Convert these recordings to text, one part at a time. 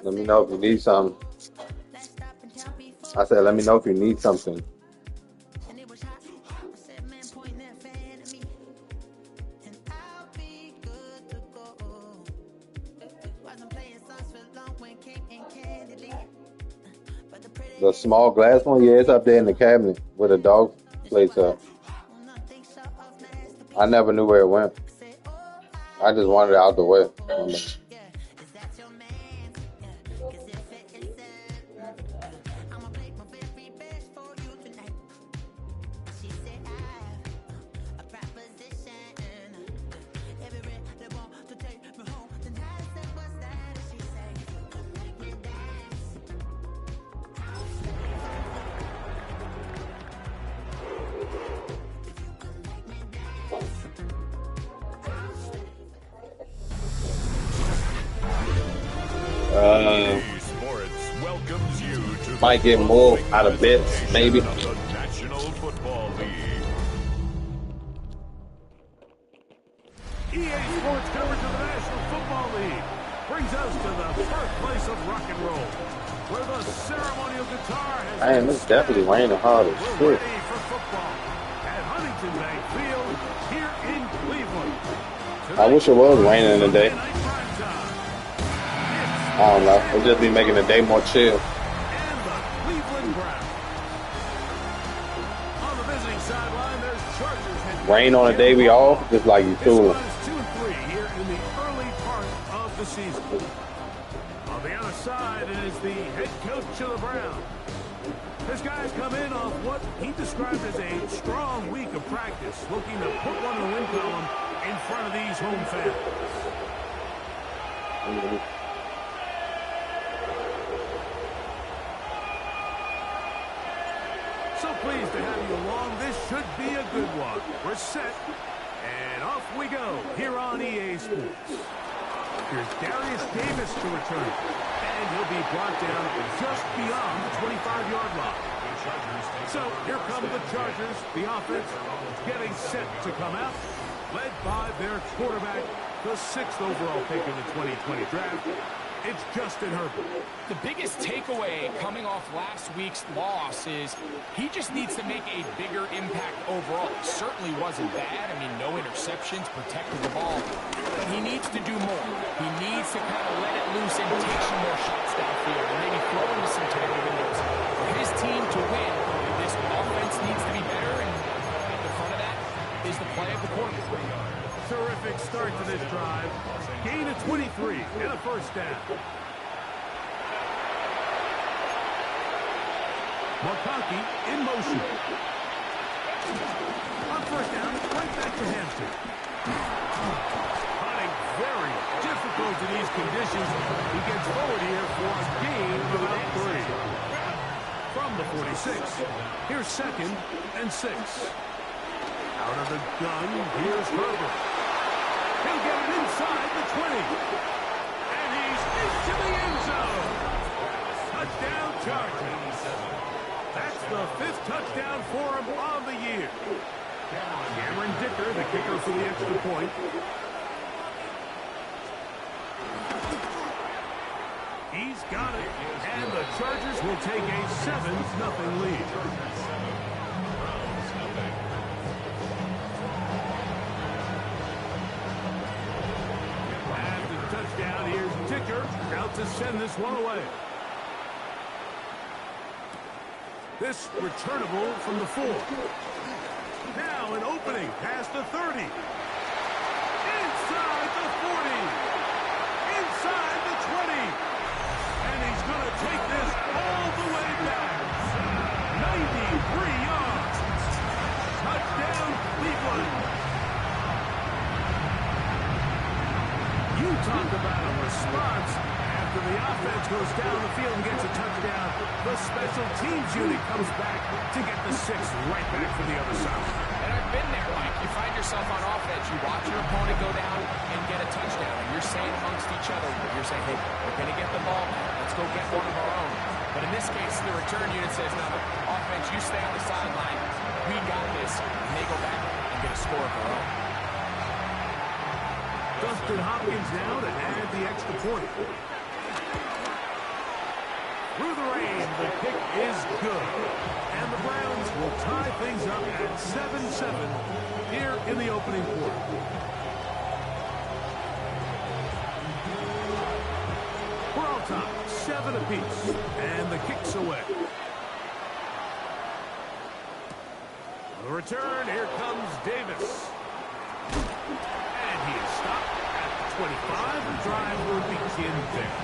Let me know if you need something. I said, let me know if you need something. The small glass one, yeah, it's up there in the cabinet where the dog plates up. I never knew where it went. I just wanted it out the way. Might get more out of bits, maybe. EA Sports coverage of the National Football League brings us to the birthplace of rock and roll, where the ceremonial guitar has Man, it's definitely raining hard as shit. ready for football at Huntington Bank Field here in Cleveland. I wish it was raining today. I don't know. It'll just be making the day more chill. Rain on a day we off, just like you This cool. one is 2-3 here in the early part of the season. On the other side is the head coach of the Browns. This guy's come in off what he described as a strong week of practice, looking to put one in the win column in front of these home fans. So pleased to have you along. This should be a good one. We're set, and off we go here on EA Sports. Here's Darius Davis to return, and he'll be brought down just beyond the 25-yard line. So here come the Chargers. The offense getting set to come out, led by their quarterback, the 6th overall pick in the 2020 draft. It's Justin Herbert. The biggest takeaway coming off last week's loss is he just needs to make a bigger impact overall. It certainly wasn't bad. I mean, no interceptions, protected the ball. But he needs to do more. He needs to kind of let it loose and take some more shots downfield and maybe throw into some tighter windows. For his team to win, this offense needs to be better, and at the front of that is the play of the quarterback. Terrific start to this drive. Gain of 23 and a first down. McConkey in motion. On first down, right back to Hampton. Hunting very difficult in these conditions. He gets forward here for a gain of about 3. From the 46. Here's 2nd and 6. Out of the gun, here's Herbert. He'll get it inside the 20. And he's into the end zone. Touchdown Chargers. That's the 5th touchdown for him on the year. Cameron Dicker, the kicker for the extra point. He's got it. And the Chargers will take a 7-0 lead. Touchdown, here's Dicker out to send this one away. This returnable from the 4. Now an opening past the 30. Inside the 40. Inside the 20. And he's going to take this all the way back. 93 yards. Touchdown, Cleveland. You talk about a response after the offense goes down the field and gets a touchdown. The special teams unit comes back to get the 6th right back from the other side. And I've been there, Mike. You find yourself on offense, you watch your opponent go down and get a touchdown, and you're saying amongst each other, you're saying, hey, we're going to get the ball back. Let's go get one of our own. But in this case, the return unit says, no, offense, you stay on the sideline. We got this. And they go back and get a score of their own. Dustin Hopkins now to add the extra point. The kick is good. And the Browns will tie things up at 7-7 here in the opening quarter. We're on top, 7 apiece. And the kick's away. On the return, here comes Davis. And he is stopped at the 25. The drive will begin there.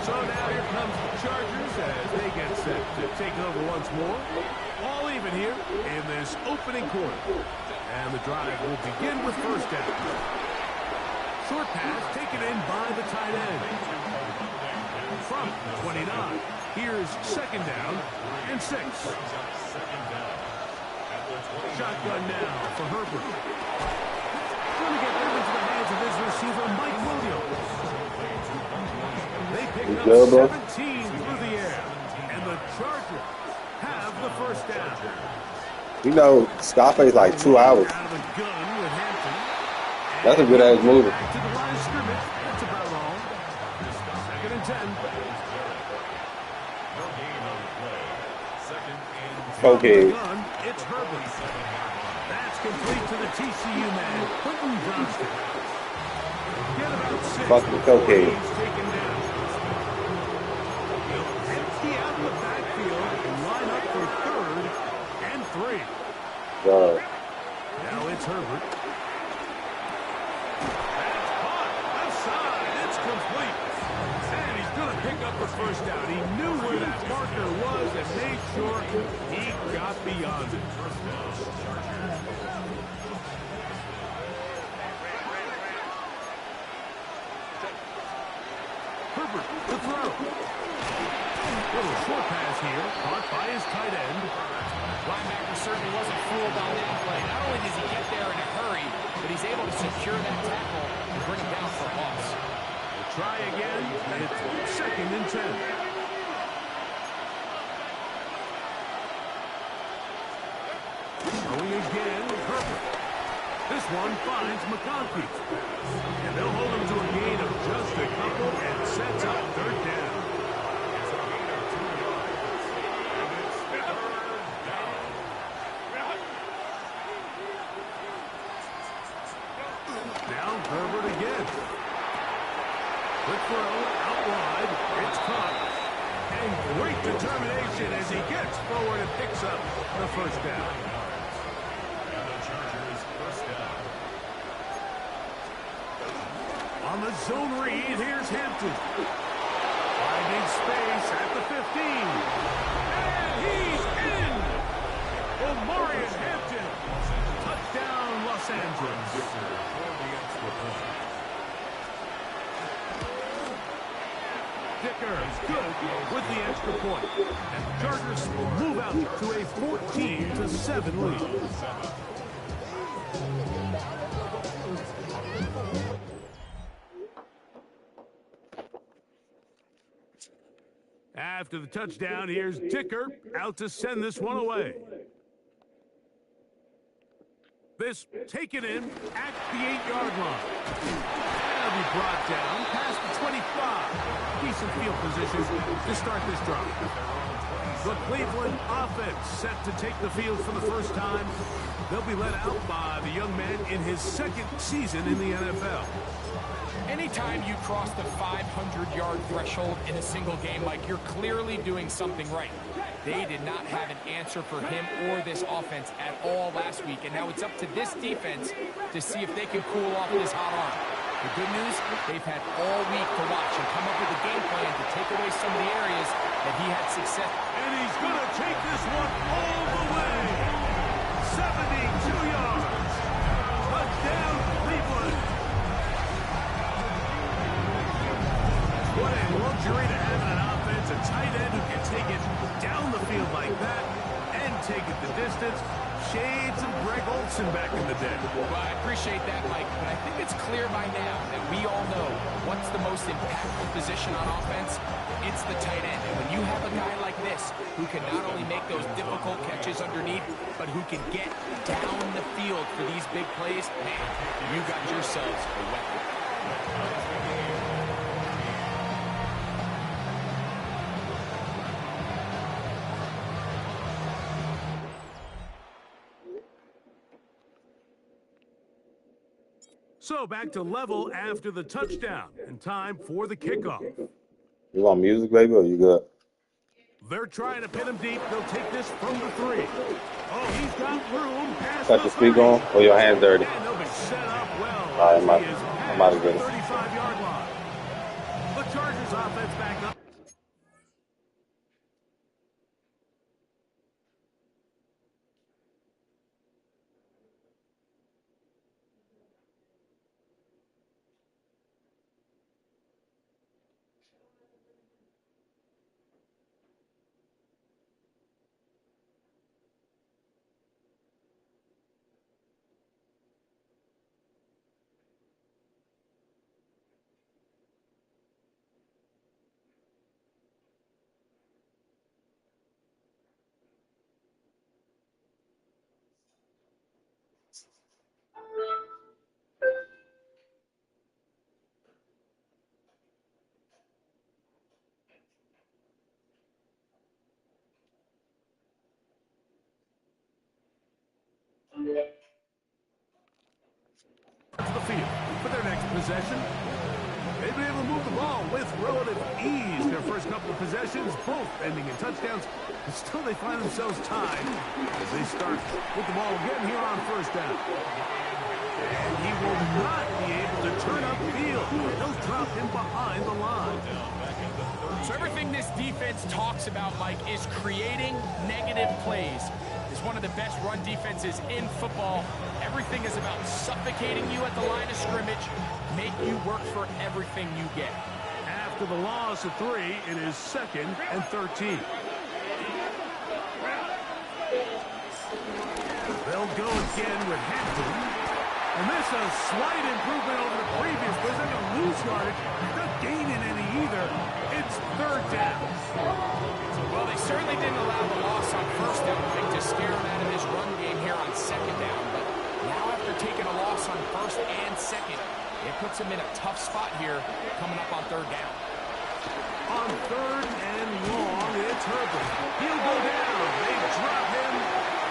So now here comes the Chargers as they get set to take over once more. All even here in this opening quarter. And the drive will begin with first down. Short pass taken in by the tight end. From 29. Here's second down and 6. Shotgun now for Herbert. Going to get them into the hands of his receiver, Mike Williams. They pick up 17 through the air. And the Chargers have the first down. You know, Scarface like 2 hours. Out of the gun with Hampton. That's a good ass movie. Back to the line of scrimmage. That's about all. Second and 10. Okay. It's Herbert. That's complete to the TCU man, Quentin Johnston. Get about 6. Fuck the cocaine. He's taken down. He'll empty out the backfield and line up for 3rd and 3. Now it's Herbert. That's caught. Left side. It's complete. And he's going to pick up the first down. He knew where that marker was and made sure he got beyond it. Herbert, the throw. Little short pass here, caught by his tight end. Linebacker certainly wasn't fooled on that play. Not only does he get there in a hurry, but he's able to secure that tackle and bring him down for a loss. We'll try again, and it's second and 10. Going again, Herbert. This one finds McConkey. And they'll hold him to a gain of just a couple and sets up 3rd down. Now Herbert again. Quick throw, out wide. It's caught. And great determination as he gets forward and picks up the first down. On the zone read, here's Hampton. Finding space at the 15. And he's in! Omarion Hampton. Touchdown, Los Angeles. Dicker is good with the extra point. And the Chargers will move out to a 14-7 lead. After the touchdown, here's Dicker out to send this one away. This taken in at the 8-yard line. That'll be brought down past the 25. Decent field position to start this drive. The Cleveland offense set to take the field for the first time. They'll be led out by the young man in his 2nd season in the NFL. Anytime you cross the 500-yard threshold in a single game, Mike, you're clearly doing something right. They did not have an answer for him or this offense at all last week, and now it's up to this defense to see if they can cool off this hot arm. The good news, they've had all week to watch and come up with a game plan to take away some of the areas that he had success. And he's going to take this one all the way. 72 yards. Touchdown, Cleveland. What a luxury to have in an offense, a tight end who can take it down the field like that and take it the distance. Shades of Greg Olsen back in the day. Well, I appreciate that, Mike, but I think it's clear by now that we all know what's the most impactful position on offense. It's the tight end. And when you have a guy like this who can not only make those difficult catches underneath, but who can get down the field for these big plays, man, you got yourselves a weapon. So back to level after the touchdown, and time for the kickoff. You want music, baby, or you good? They're trying to pin him deep. They'll take this from the 3. Oh, he's got room past Got the your speaker 30. on or your hands dirty? And they'll be set up well. All right, He is I'm out of past the good. 35-yard line. The Chargers offense back up. To the field for their next possession. They've been able to move the ball with relative ease. Their first couple of possessions, both ending in touchdowns. But still, they find themselves tied as they start with the ball again here on first down. And he will not be able to turn upfield. They'll drop him behind the line. So everything this defense talks about, Mike, is creating negative plays. It's one of the best run defenses in football. Everything is about suffocating you at the line of scrimmage, make you work for everything you get. After the loss of 3, it is 2nd and 13. They'll go again with Hampton. And this is a slight improvement over the previous. But they're going to lose yardage. Not gaining any either. It's 3rd down. Well, they certainly didn't allow the loss on first down, Mike, to scare him out of his run game here on 2nd down. But now after taking a loss on 1st and 2nd, it puts him in a tough spot here coming up on 3rd down. On 3rd and long, it's Herbert. He'll go down. They drop him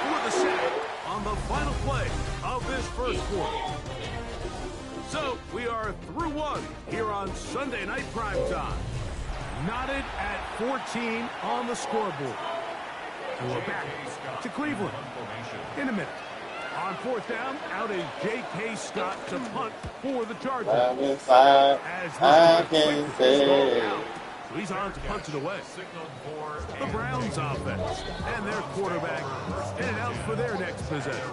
for the sack on the final play of this first quarter. So we are through 1 here on Sunday Night Primetime. Knotted at 14 on the scoreboard. And we're back to Cleveland in a minute. On 4th down, out is J.K. Scott to punt for the Chargers. I can say. So he's on to punt it away. The Browns offense and their quarterback headed out for their next possession.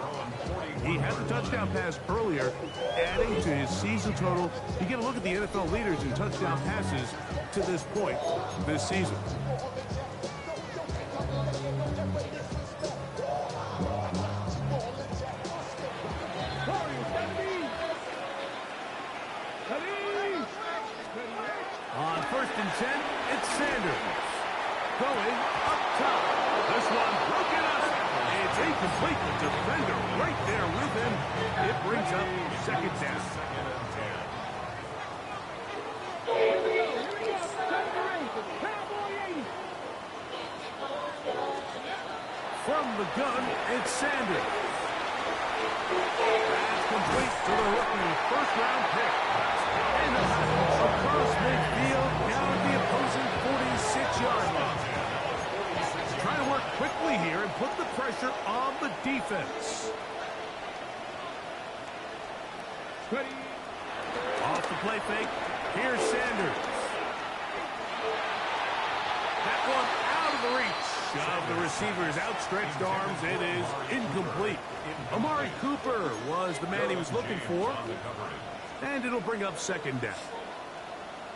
He had the touchdown pass earlier, adding to his season total. You get a look at the NFL leaders in touchdown passes to this point this season. On 1st and 10, it's Sanders. Going up top. This one broken up. It's incomplete. The defender right there with him. It brings up 2nd down. From the gun, it's Sanders. That's complete to the rookie first-round pick. And across midfield, down at the opposing 46-yard line. Trying to work quickly here and put the pressure on the defense. Ready. Off the play fake. Here's Sanders. That one out of the reach of the receiver's outstretched arms. It is incomplete. Amari Cooper was the man he was looking for. And it'll bring up 2nd down.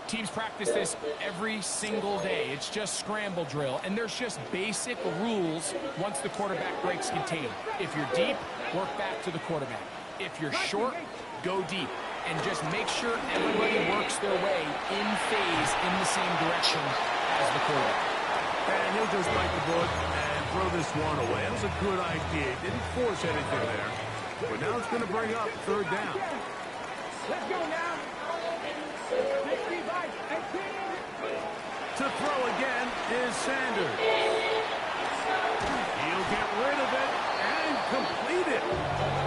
Teams practice this every single day. It's just scramble drill, and there's just basic rules once the quarterback breaks contain. If you're deep, work back to the quarterback. If you're short, go deep. And just make sure everybody works their way in phase in the same direction as the quarterback. And he'll just bite the bullet and throw this one away. That was a good idea. Didn't force anything there. But now it's going to bring up 3rd down. Let's go now. To throw again is Sanders. He'll get rid of it and complete it.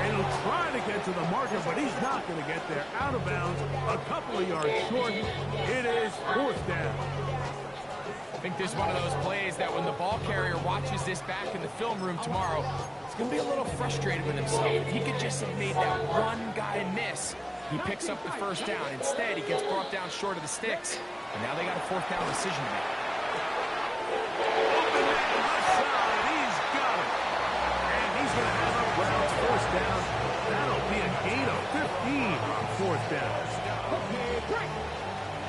And he'll try to get to the marker, but he's not going to get there. Out of bounds, a couple of yards short. It is fourth down. I think this is one of those plays that when the ball carrier watches this back in the film room tomorrow, he's going to be a little frustrated with himself. If he could just have made that one guy miss, he picks up the first down. Instead, he gets brought down short of the sticks, and now they got a fourth down decision to make. Open man left side, he's got it. And he's going to have a Browns first down. That'll be a gain of 15 on fourth down. Okay, break.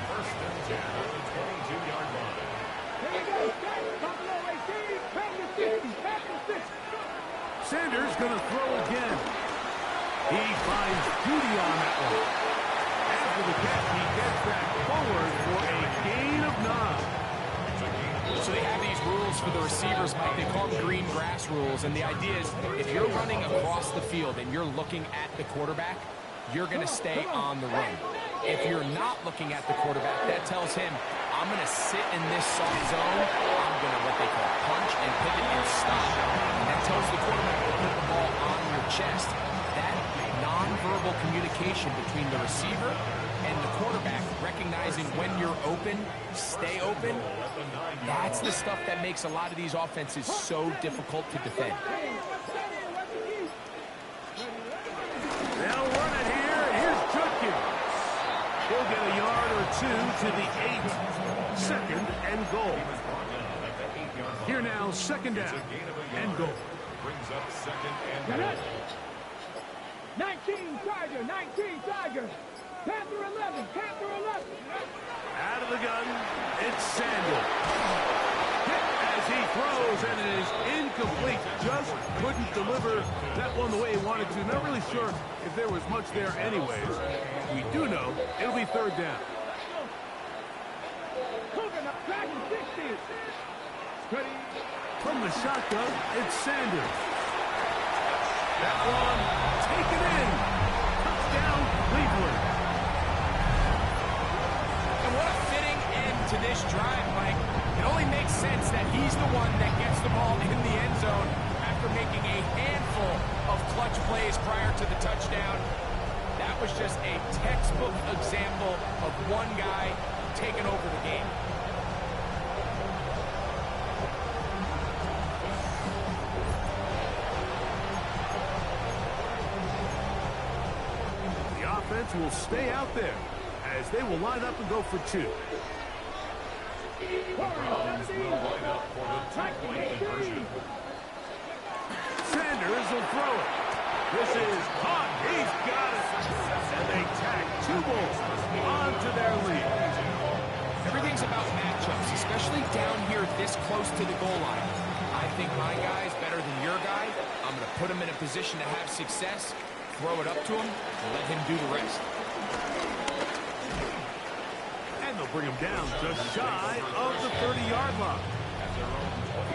First and 10 at the 22-yard line. Here we go. Top of the way, Steve. Back to 60. Back to 60. Sanders going to throw again. He finds Judy on that one. After the catch, he gets back forward for a gain of 9. So they have these rules for the receivers, Mike. They call them green grass rules. And the idea is if you're running across the field and you're looking at the quarterback, you're going to stay on the run. If you're not looking at the quarterback, that tells him, I'm going to sit in this soft zone. I'm going to what they call punch and pivot and stop. And that tells the quarterback to put the ball on your chest. That nonverbal communication between the receiver and the quarterback, recognizing when you're open, stay open, that's the stuff that makes a lot of these offenses so difficult to defend. They'll run it here. Here's Judkins. He'll get a yard or two to the 8. Second and goal. Here now, second down and goal. Brings up second and goal. 19 Tiger, 19 Tiger. Panther 11, Panther 11. Out of the gun, it's Sanders. Hit as he throws, and it is incomplete. Just couldn't deliver that one the way he wanted to. Not really sure if there was much there anyways. We do know it'll be third down. Cooking up, back to 60. Ready? From the shotgun, it's Sanders. That one taken in. Touchdown, Cleveland. And what a fitting end to this drive, Mike. It only makes sense that he's the one that gets the ball in the end zone after making a handful of clutch plays prior to the touchdown. That was just a textbook example of one guy taking over the game. Offense will stay out there as they will line up and go for 2. Browns will line up for the two-point conversion. Sanders will throw it. This is caught. He's got it. And they tack 2 balls onto their lead. Everything's about matchups, especially down here this close to the goal line. I think my guy's better than your guy. I'm going to put him in a position to have success. Throw it up to him, and let him do the rest. And they'll bring him down just shy of the 30-yard line.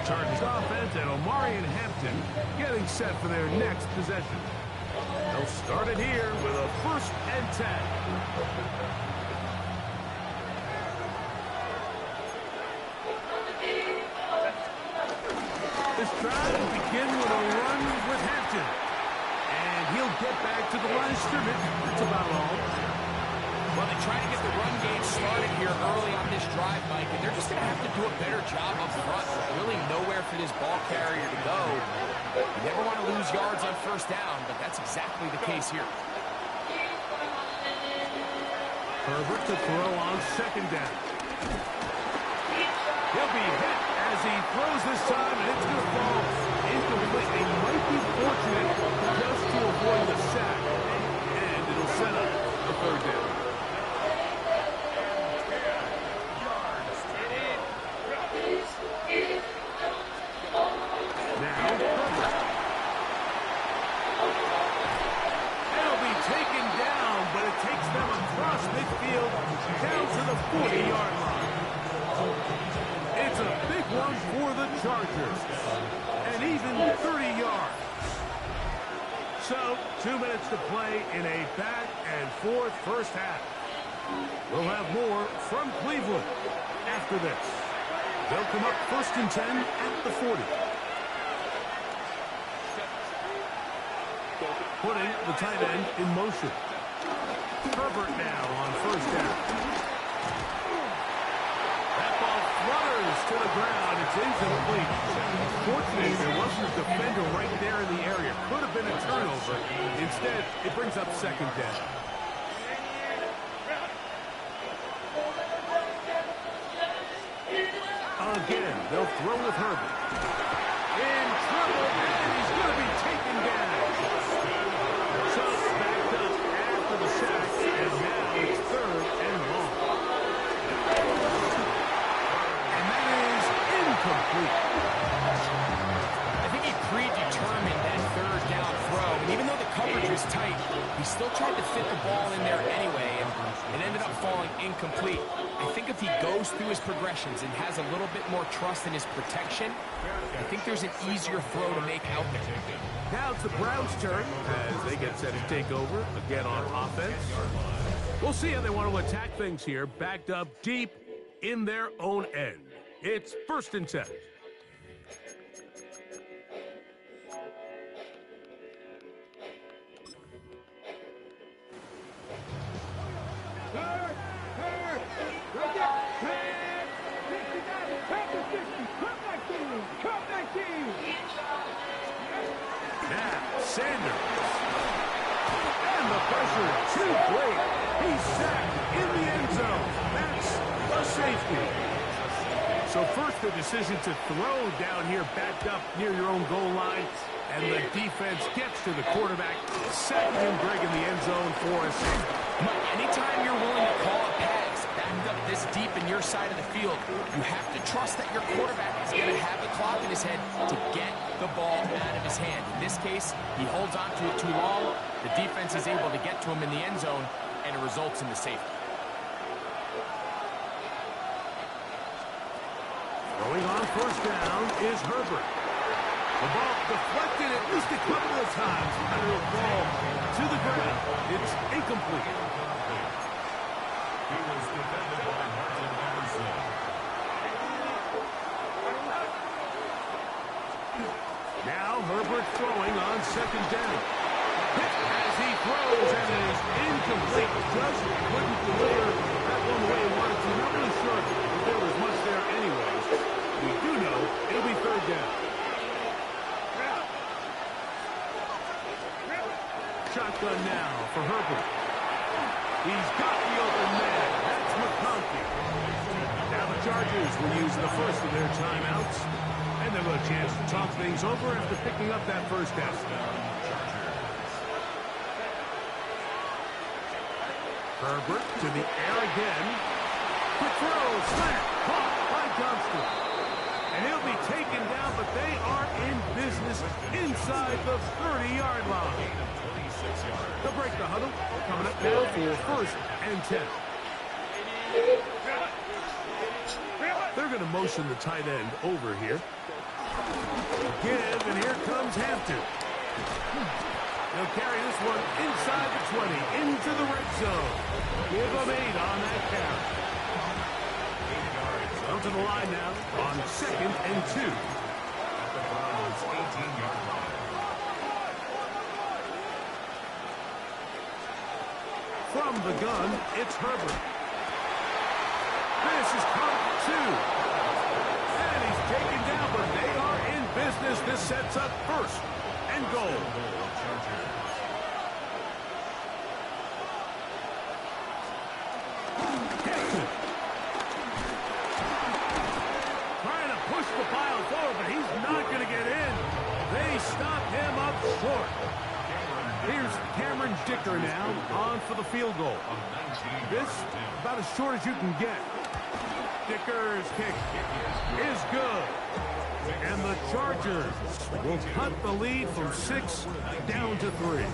Chargers offense and Omari and Hampton getting set for their next possession. They'll start it here with a 1st and 10. This drive will begin with a run with Hampton. And he'll get back to the line of scrimmage. That's about all. Well, they try to get the run game started here early on this drive, Mike, and they're just going to have to do a better job up front. There's really nowhere for this ball carrier to go. You never want to lose yards on first down, but that's exactly the case here. Herbert to throw on second down. He'll be hit as he throws this time, and it's going to fall incomplete. They might be fortunate just to avoid the sack, and it'll set up the third down. Now, Herbert. It'll be taken down, but it takes them across midfield down to the 40-yard line. It's a big one for the Chargers, and even 30 yards. So, 2 minutes to play in a back-and-forth first half. We'll have more from Cleveland after this. They'll come up 1st and 10 at the 40. putting the tight end in motion. Herbert now on first down. That ball flutters to the ground. It's incomplete. Fortunately, there wasn't a defender right there in the area. Could have been a turnover. Instead, it brings up second down. Again, they'll throw with Herbert. In trouble, and he's going to be taken down. So backed up after the sack, and now it's third and long. And that is incomplete. I think he predetermined that third down throw. And even though the coverage was tight, he still tried to fit the ball in there anyway, and it ended up falling incomplete. I think if he goes through his progressions and has a little bit more trust in his protection, I think there's an easier throw to make out there. Now it's the Browns' turn as they get set to take over again on offense. We'll see how they want to attack things here, backed up deep in their own end. It's 1st and 10. Sanders. And the pressure too great. He's sacked in the end zone. That's a safety. So first the decision to throw down here backed up near your own goal line. And the defense gets to the quarterback. Sacking him, Greg, in the end zone for a safety. Anytime you're willing to call a pass backed up this deep in your side of the field, you have to trust that your quarterback is going to have the clock in his head to get the ball out of his hand. In this case, he holds on to it too long. The defense is able to get to him in the end zone, and it results in the safety. Going on first down is Herbert. The ball deflected at least a couple of times, and it'll fall to the ground. It's incomplete. He was defended by Martin Anderson. Now Herbert throwing on second down. As he throws, and it is incomplete. Just couldn't deliver that one the way he wanted to. Not really sure if there was much there anyways. We do know it'll be third down. Shotgun now for Herbert. He's got the open man. That's McConkey. Now the Chargers will use the first of their timeouts. And they'll have a chance to talk things over after picking up that first down. Herbert to the air again. Quick throw, slant, caught by Johnston. And he'll be taken down, but they are in business inside the 30-yard line. They'll break the huddle. Coming up now for 1st and 10. They're going to motion the tight end over here. Give, and here comes Hampton. They'll carry this one inside the 20, into the red zone. Give them 8 on that carry. Down to the line now on 2nd and 2. At the Browns' 18-yard line. From the gun, it's Herbert. This is caught 2. And he's taken down, but they are in business. This sets up 1st and goal. Trying to push the pile forward, but he's not going to get in. They stop him up short. Here's Cameron Dicker now on for the field goal. This about as short as you can get. Dicker's kick is good. And the Chargers will cut the lead from 6 down to 3.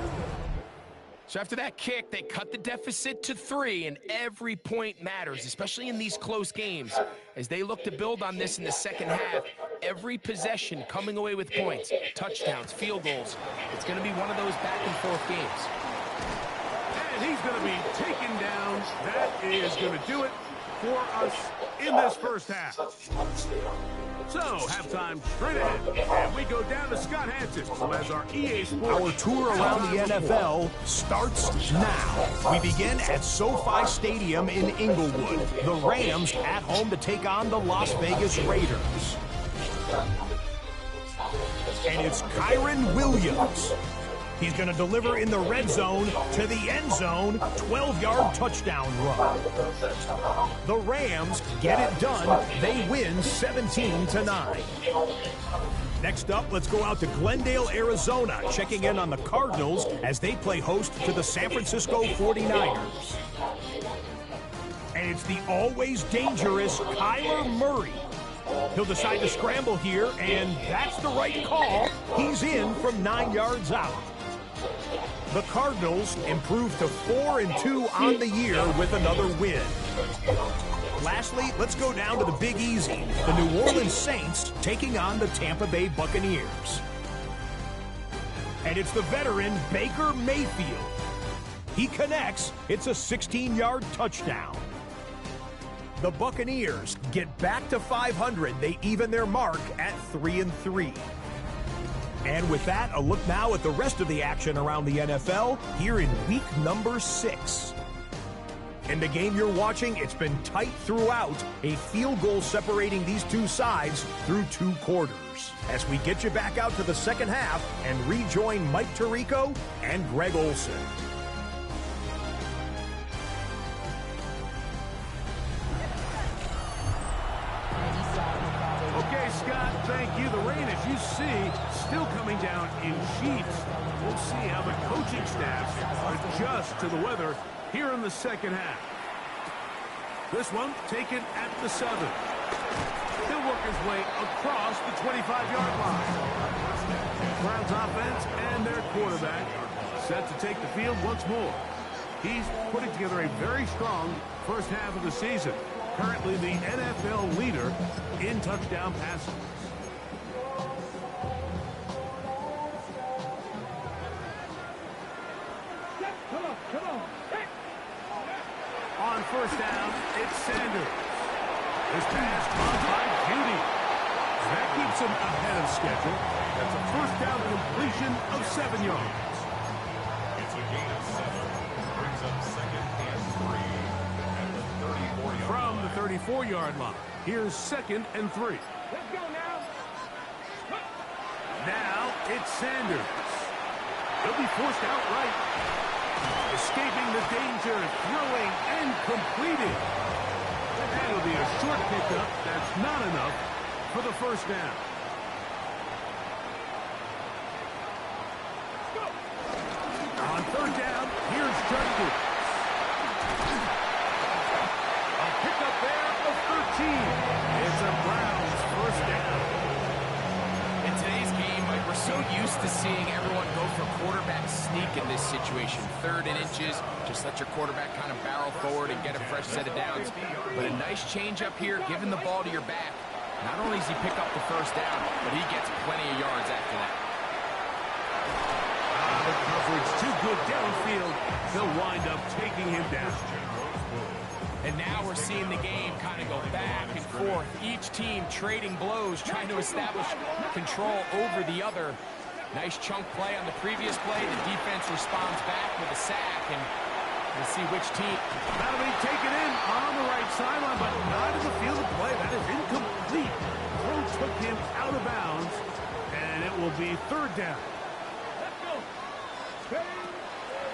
So after that kick, they cut the deficit to 3, and every point matters, especially in these close games. As they look to build on this in the second half, every possession coming away with points, touchdowns, field goals. It's going to be one of those back-and-forth games. And he's going to be taken down. That is going to do it for us in this first half. So, halftime straight ahead. And we go down to Scott Hansen, who has our EA Sports. Our tour around the NFL starts now. We begin at SoFi Stadium in Inglewood. The Rams at home to take on the Las Vegas Raiders. And it's Kyron Williams. He's going to deliver in the red zone to the end zone, 12-yard touchdown run. The Rams get it done. They win 17-9. Next up, let's go out to Glendale, Arizona, checking in on the Cardinals as they play host to the San Francisco 49ers. And it's the always dangerous Kyler Murray. He'll decide to scramble here, and that's the right call. He's in from 9 yards out. The Cardinals improve to 4-2 on the year with another win. Lastly, let's go down to the Big Easy. The New Orleans Saints taking on the Tampa Bay Buccaneers. And it's the veteran Baker Mayfield. He connects. It's a 16-yard touchdown. The Buccaneers get back to 500. They even their mark at 3-3. And with that, a look now at the rest of the action around the NFL here in week number 6. In the game you're watching, it's been tight throughout, a field goal separating these two sides through 2 quarters. As we get you back out to the second half and rejoin Mike Tirico and Greg Olson. Okay, Scott, thank you. The rain, as you see, still coming down in sheets. We'll see how the coaching staff adjust to the weather here in the second half. This one taken at the 7. He'll work his way across the 25-yard line. Browns offense and their quarterback set to take the field once more. He's putting together a very strong first half of the season. Currently the NFL leader in touchdown passes. Come on. On first down, it's Sanders. This pass caught by Judy. That keeps him ahead of schedule. That's a first down completion of 7 yards. It's a gain of 7. Brings up 2nd and 3 at the 34-yard From the 34-yard line, here's 2nd and 3. Let's go now. Now it's Sanders. He'll be forced outright. Escaping the danger, throwing and completing. That'll be a short pickup. That's not enough for the first down. On third down, here's Justin. A pickup there of 13. It's a Browns first down. In today's game, like, we're so used to seeing everyone go for quarterback sneak in this situation. 3rd and inches, just let your quarterback kind of barrel forward and get a fresh set of downs. But a nice change up here, giving the ball to your back. Not only does he pick up the first down, but he gets plenty of yards after that. The coverage too good downfield. They'll wind up taking him down. And now we're seeing the game kind of go back and forth. Each team trading blows, trying to establish control over the other. Nice chunk play on the previous play. The defense responds back with a sack, and we'll see which team. That'll be taken in on the right sideline, but not in the field of play. That is incomplete. Throw took him out of bounds, and it will be 3rd down. Let's go.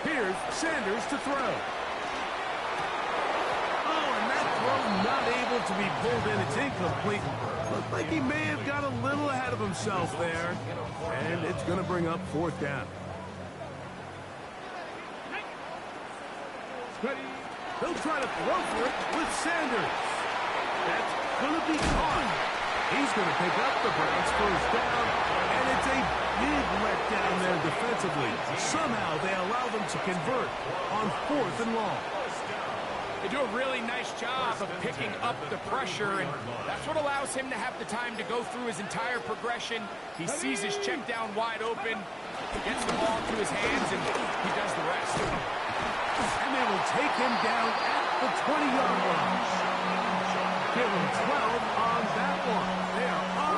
Here's Sanders to throw. Not able to be pulled in. It's incomplete. Looked like he may have got a little ahead of himself there. And it's going to bring up 4th down. They'll try to throw for it with Sanders. That's going to be caught. He's going to pick up the Browns first down. And it's a big letdown there defensively. Somehow they allow them to convert on 4th and long. They do a really nice job of picking up the pressure, and that's what allows him to have the time to go through his entire progression. He sees his check down wide open, gets the ball to his hands, and he does the rest. And they will take him down at the 20-yard line. Give him 12 on that one. They are on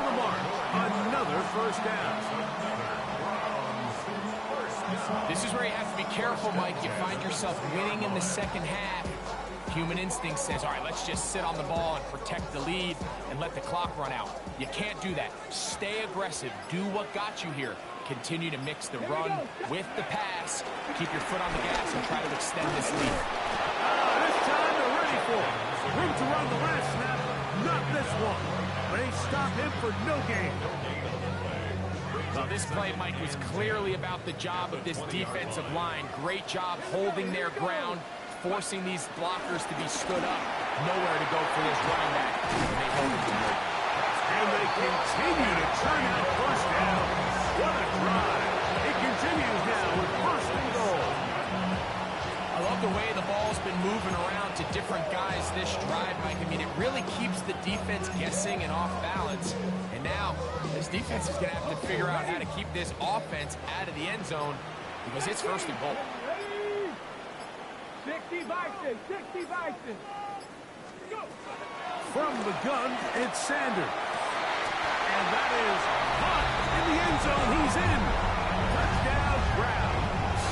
is where you have to be careful, Mike. You find yourself winning in the second half. Human instinct says, all right, let's just sit on the ball and protect the lead and let the clock run out. You can't do that. Stay aggressive. Do what got you here. Continue to mix the run with the pass. Keep your foot on the gas and try to extend this lead. This time they're ready for it. Room to run the last snap. Not this one. They stop him for no gain. Well, this play, Mike, was clearly about the job of this defensive line. Great job holding their ground, forcing these blockers to be stood up. Nowhere to go for this running back. They hold it to him. And they continue to turn out first down. What a drive. It continues now with first and goal. I love the way the ball's been moving around to different guys this drive, Mike. I mean, it really keeps the defense guessing and off balance. And now, this defense is going to have to figure out how to keep this offense out of the end zone because it's first and goal. 60 Bison, 60 Bison. Go. From the gun, it's Sanders. And that is caught in the end zone. He's in. Touchdown, Browns.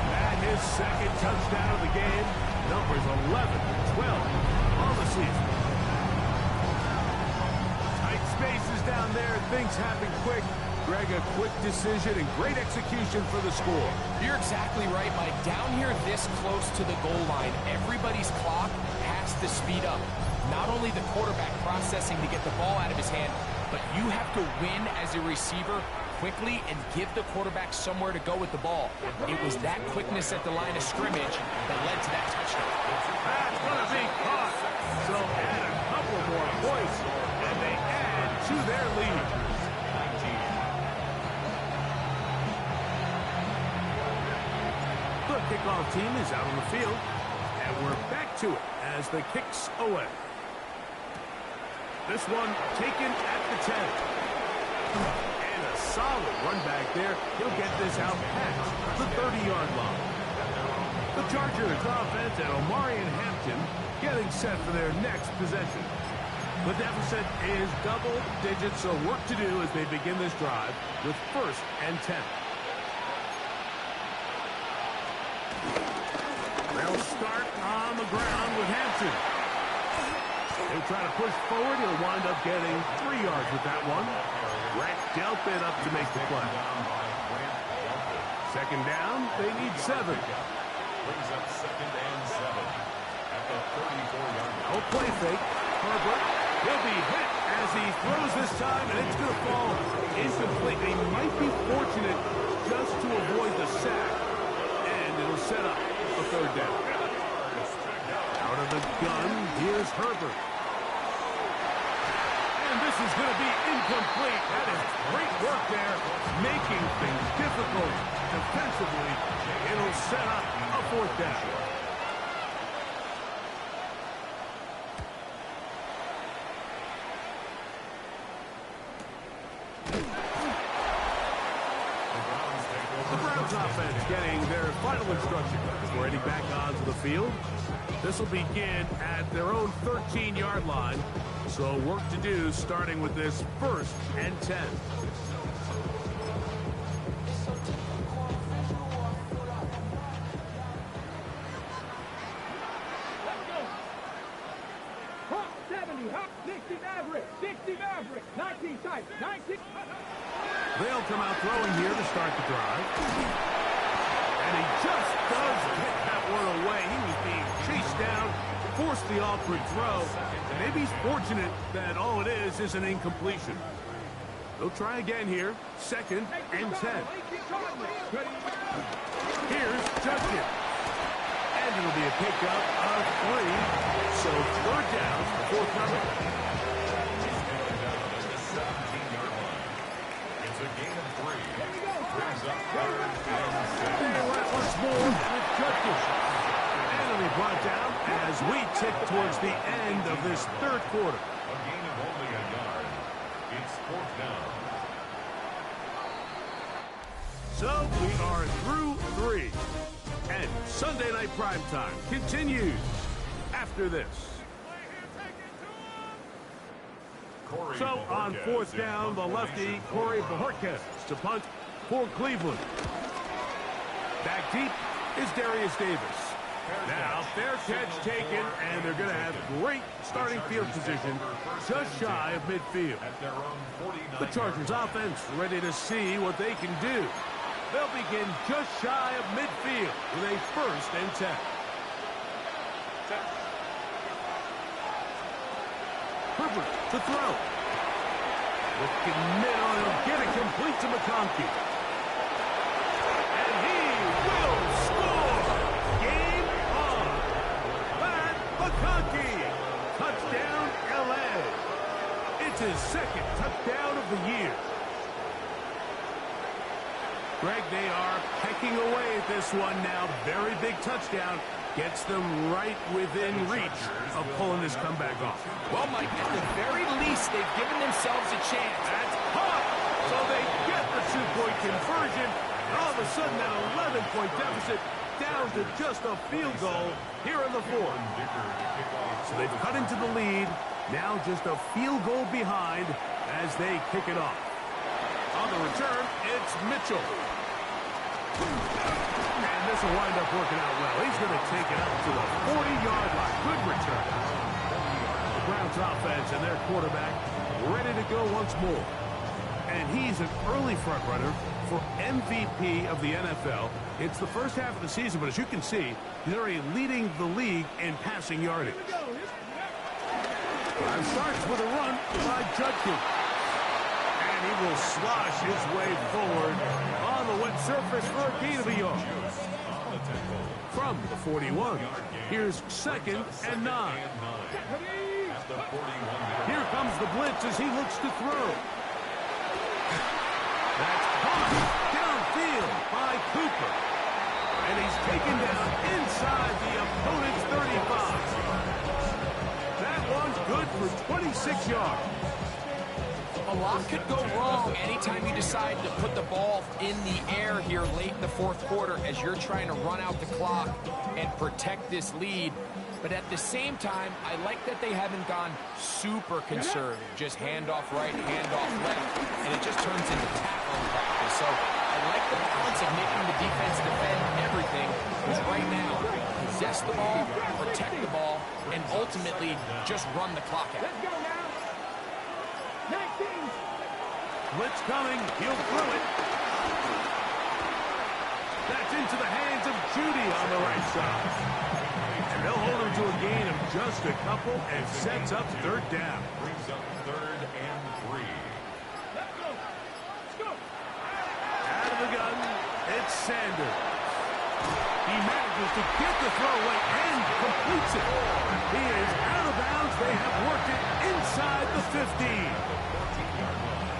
And his second touchdown of the game. Numbers 11 and 12 on the season. Tight spaces down there. Things happen quick. Greg, a quick decision and great execution for the score. You're exactly right, Mike. Down here this close to the goal line, everybody's clock has to speed up. Not only the quarterback processing to get the ball out of his hand, but you have to win as a receiver quickly and give the quarterback somewhere to go with the ball. It was that quickness at the line of scrimmage that led to that touchdown. That's going to be caught. So add a couple more points, and they add to their lead. The kickoff team is out on the field, and we're back to it as the kicks away. This one taken at the 10. And a solid run back there. He'll get this out past the 30-yard line. The Chargers offense and Omarion Hampton getting set for their next possession. The deficit is double digits, so work to do as they begin this drive with first and 10. They'll start on the ground with Hampton. He'll try to push forward. He'll wind up getting 3 yards with that one. Grant Delpit up to make the play. Second down, they need 7. Brings up second and 7 at the 34-yard line. No play fake. Herbert, he'll be hit as he throws this time, and it's going to fall incomplete. They might be fortunate just to avoid the sack, and it'll set up a third down. Out of the gun, here's Herbert. And this is going to be incomplete. That is great work there, making things difficult defensively. It'll set up a fourth down. The Browns offense getting their final instructions. We're heading back onto the field. This will begin at their own 13-yard line. So work to do starting with this first and 10. Hop 70, hop 60 Maverick, 60 Maverick, 19 type, 19. They'll come out throwing here to start the drive. And he just does get that one away. He was being chased down, forced the awkward throw. And maybe he's fortunate that all it is an incompletion. They'll try again here. Second and 10. Here's Judkins. And it'll be a pickup of 3. So third down, forthcoming. It's a gain of 3. Brings up third and 7. Once more with Judkins. And it'll be brought down as we tick towards the end of this third quarter. A gain of only a yard. It's fourth down. So we are through 3. And Sunday Night Primetime continues after this. Corey So on Bojorquez fourth in down, the formation lefty for Corey the Browns. Bojorquez to punt for Cleveland. Back deep is Darius Davis. Now, fair catch taken, and they're going to have great starting field position just shy of midfield. The Chargers offense ready to see what they can do. They'll begin just shy of midfield with a 1st and 10. Herbert to throw. Looking mid on him, get it complete to McConkey. And he will score! Game on! Pat McConkey! Touchdown, LA! It's his 2nd touchdown of the year. Greg, they are pecking away at this one now. Very big touchdown. Gets them right within reach of pulling this comeback off. Well, Mike, at the very least, they've given themselves a chance. That's hot! So they get the 2-point conversion. And all of a sudden, that 11-point deficit down to just a field goal here in the 4th. So they've cut into the lead. Now just a field goal behind as they kick it off. On the return, it's Mitchell. And this will wind up working out well. He's going to take it up to the 40-yard line. Good return. The Browns offense and their quarterback ready to go once more. And he's an early front runner for MVP of the NFL. It's the first half of the season, but as you can see, he's already leading the league in passing yardage. Drive starts with a run by Judkins. And he will slosh his way forward on the wet surface for a gain of a yard. From the 41, here's 2nd and 9. Here comes the blitz as he looks to throw. That's caught downfield by Cooper. And he's taken down inside the opponent's 35. That one's good for 26 yards. A lot could go wrong anytime you decide to put the ball in the air here late in the 4th quarter as you're trying to run out the clock and protect this lead. But at the same time, I like that they haven't gone super conservative. Just handoff right, handoff left, and it just turns into tackling practice. So I like the balance of making the defense defend everything, because right now, possess the ball, protect the ball, and ultimately just run the clock out. Let's go now. 19. Blitz coming. He'll throw it. That's into the hands of Judy on the right side. And they'll hold him to a gain of just a couple and sets up 3rd down. Brings up 3rd and 3. Let's go. Let's go. Out of the gun, it's Sanders. He manages to get the throw away and completes it. He is out of bounds. They have worked it inside the 15.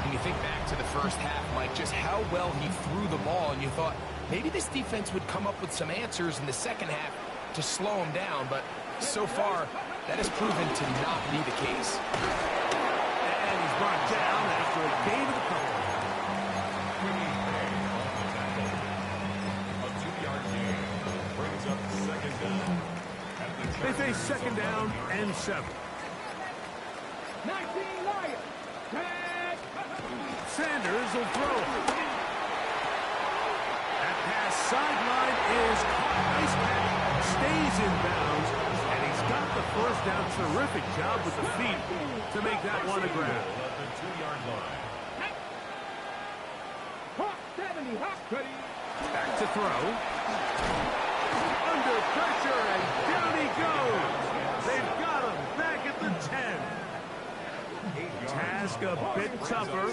When you think back to the first half, Mike, just how well he threw the ball, and you thought maybe this defense would come up with some answers in the second half to slow him down, but so far, that has proven to not be the case. And he's brought down after a gain of a couple. A 2-yard gain brings up 2nd down. They face 2nd down and 7. 19 Lions. Sanders will throw it. That pass sideline is caught. Nice catch. Stays in bounds. And he's got the 1st down. Terrific job with the feet to make that one a grab. At the 2-yard line. Hawk 70. Hawk 20. Back to throw. Under pressure, and down he goes. They've got him back at the 10. Task a bit tougher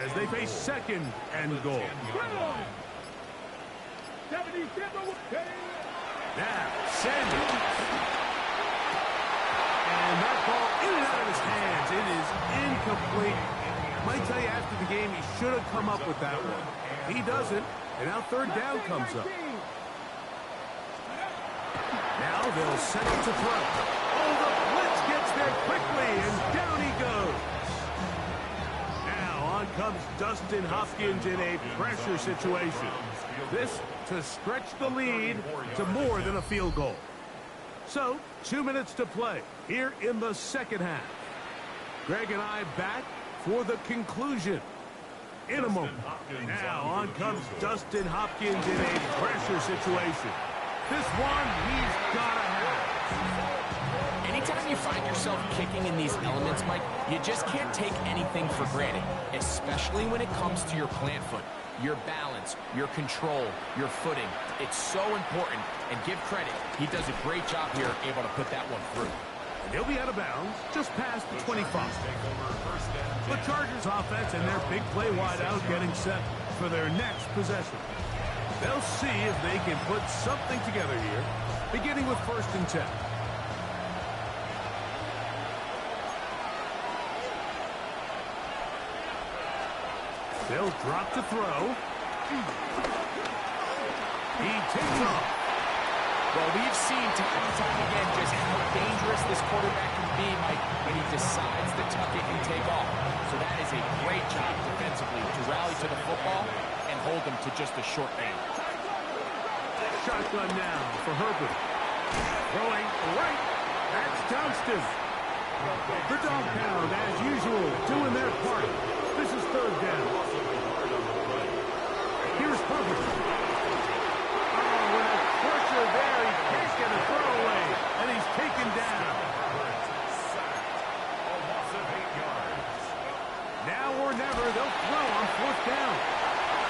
as they face 2nd and goal. 77. Now, Sanders. And that ball in and out of his hands. It is incomplete. Might tell you after the game he should have come up with that one. He doesn't, and now 3rd down comes up. Now they'll set up to throw. Oh, the blitz gets there quickly, and down he goes. Now on comes Dustin Hopkins in a pressure situation. This to stretch the lead to more than a field goal. So, 2 minutes to play here in the 2nd half. Greg and I back for the conclusion. in a moment. Now on comes Dustin Hopkins in a pressure situation. This one he's got to have. Anytime you find yourself kicking in these elements, Mike, you just can't take anything for granted, especially when it comes to your plant foot, your balance, your control, your footing. It's so important, and give credit, he does a great job here able to put that one through. He'll be out of bounds just past the 25. The Chargers offense and their big play wideout getting set for their next possession. They'll see if they can put something together here, beginning with 1st and 10. They'll drop to throw. He takes off. Well, we've seen time and time again just how dangerous this quarterback can be, Mike, when he decides to tuck it and take off. So that is a great job defensively to rally to the football and hold them to just a short game. Shotgun now for Herbert. Throwing right. That's Johnston. The dog pound, as usual, doing their part. This is 3rd down. Here's Herbert. Oh, with a pressure there, he can't get a throwaway, and he's taken down. Now or never, they'll throw on 4th down.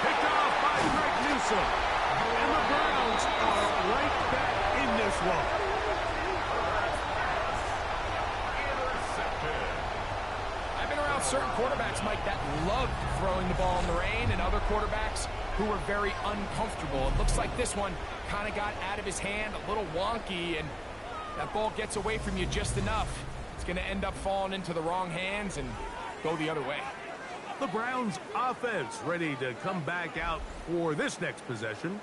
Picked off by Greg Newsome. And the Browns are right back in this one. I've been around certain quarterbacks, Mike, that loved throwing the ball in the rain, and other quarterbacks who were very uncomfortable. It looks like this one kind of got out of his hand, a little wonky, and that ball gets away from you just enough. It's going to end up falling into the wrong hands and go the other way. The Browns offense ready to come back out for this next possession.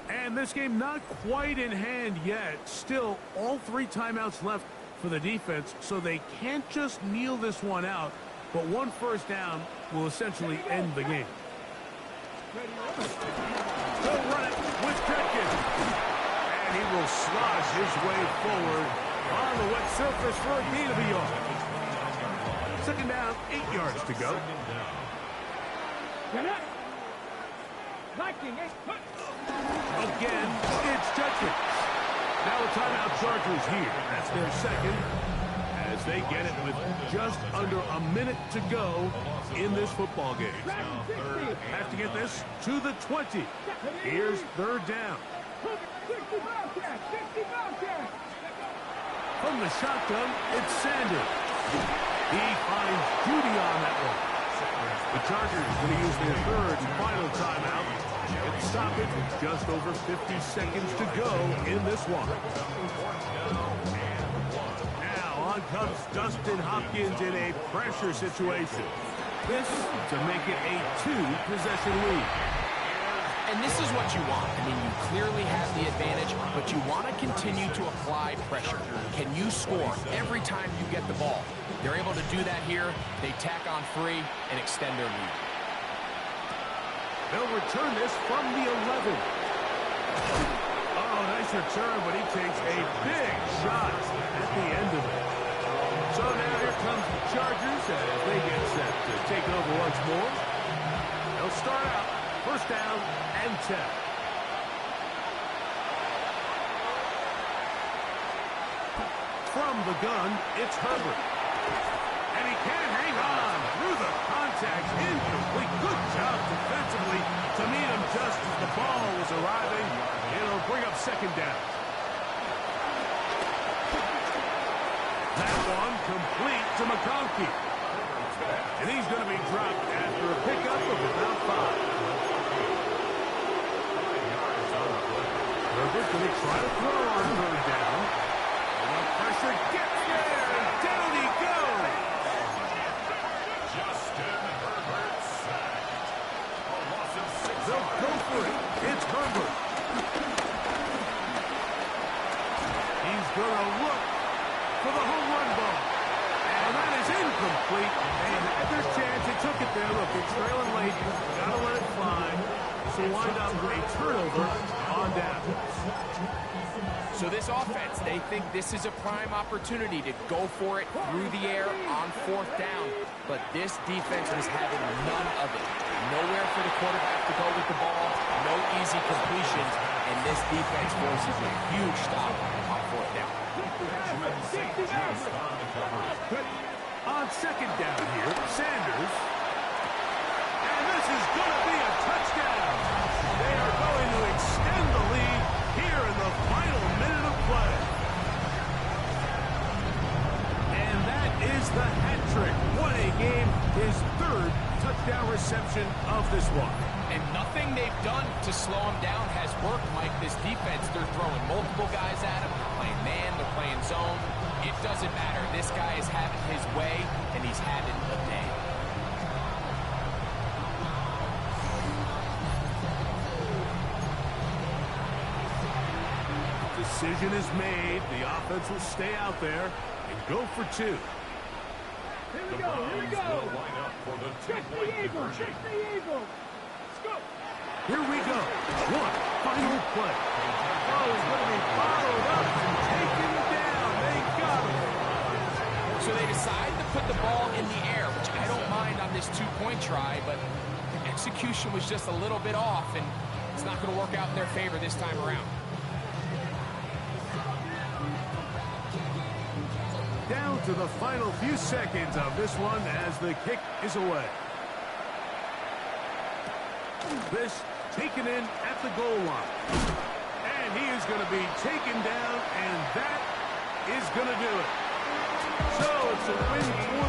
And this game not quite in hand yet. Still, all 3 timeouts left for the defense, so they can't just kneel this one out. But 1 first down will essentially end the game. They'll run it with Jenkins. And he will slosh his way forward on the wet surface for a gain of a yard. 2nd down, 8 yards to go. Again, it's Jenkins. Now a timeout Chargers here. That's their 2nd as they get it with just under a minute to go in this football game. Have to get this to the 20. Here's 3rd down. From the shotgun, it's Sanders. He finds Judy on that one. The Chargers going to use their 3rd and final timeout and stop it with just over 50 seconds to go in this one. Now on comes Dustin Hopkins in a pressure situation. This to make it a 2-possession lead. And this is what you want. I mean, you clearly have the advantage, but you want to continue to apply pressure. Can you score every time you get the ball? They're able to do that here. They tack on 3 and extend their lead. They'll return this from the 11. Oh, nice return, but he takes a big shot at the end of it. So now here comes the Chargers as they get set to take it over once more. They'll start out 1st down and 10. From the gun, it's Herbert. And he can't hang on through the contact. Incomplete. Good job defensively to meet him just as the ball was arriving. It'll bring up 2nd down. That one complete to McConkey. And he's going to be dropped after a pickup of about 5. Herbert's going to try to throw on 3rd down. And the pressure gets there, and down he goes. Justin Herbert sacked. A loss of 6. They'll go for it. It's Herbert. He's going to look for the home run ball. And that is incomplete. They had their chance. They took it there. Look, they're trailing late. Got to let it fly. So wind up a turnover on down. So this offense, they think this is a prime opportunity to go for it through the air on 4th down. But this defense was having none of it. Nowhere for the quarterback to go with the ball. No easy completions. And this defense forces a huge stop on 4th down. On 2nd down here, Sanders. And this is going to be a touchdown. They are going to extend the lead here in the final minute of play. And that is the hat trick. What a game. His 3rd touchdown reception of this one. And nothing they've done to slow him down has worked, Mike. This defense, they're throwing multiple guys at him. They're playing man, they're playing zone. It doesn't matter. This guy is having his way, and he's having a day. Decision is made. The offense will stay out there and go for 2. Here The we go, here we Browns go. will line up for the Check the two-point eagle, conversion. check the eagle. Let's go. Here we go. One final play. Oh, he's going to be followed up and taken down. They got him. So they decide to put the ball in the air, which I don't mind on this 2-point try, but the execution was just a little bit off, and it's not going to work out in their favor this time around. Down to the final few seconds of this one as the kick is away. This taken in at the goal line. And he is going to be taken down, and that is going to do it. So it's a win for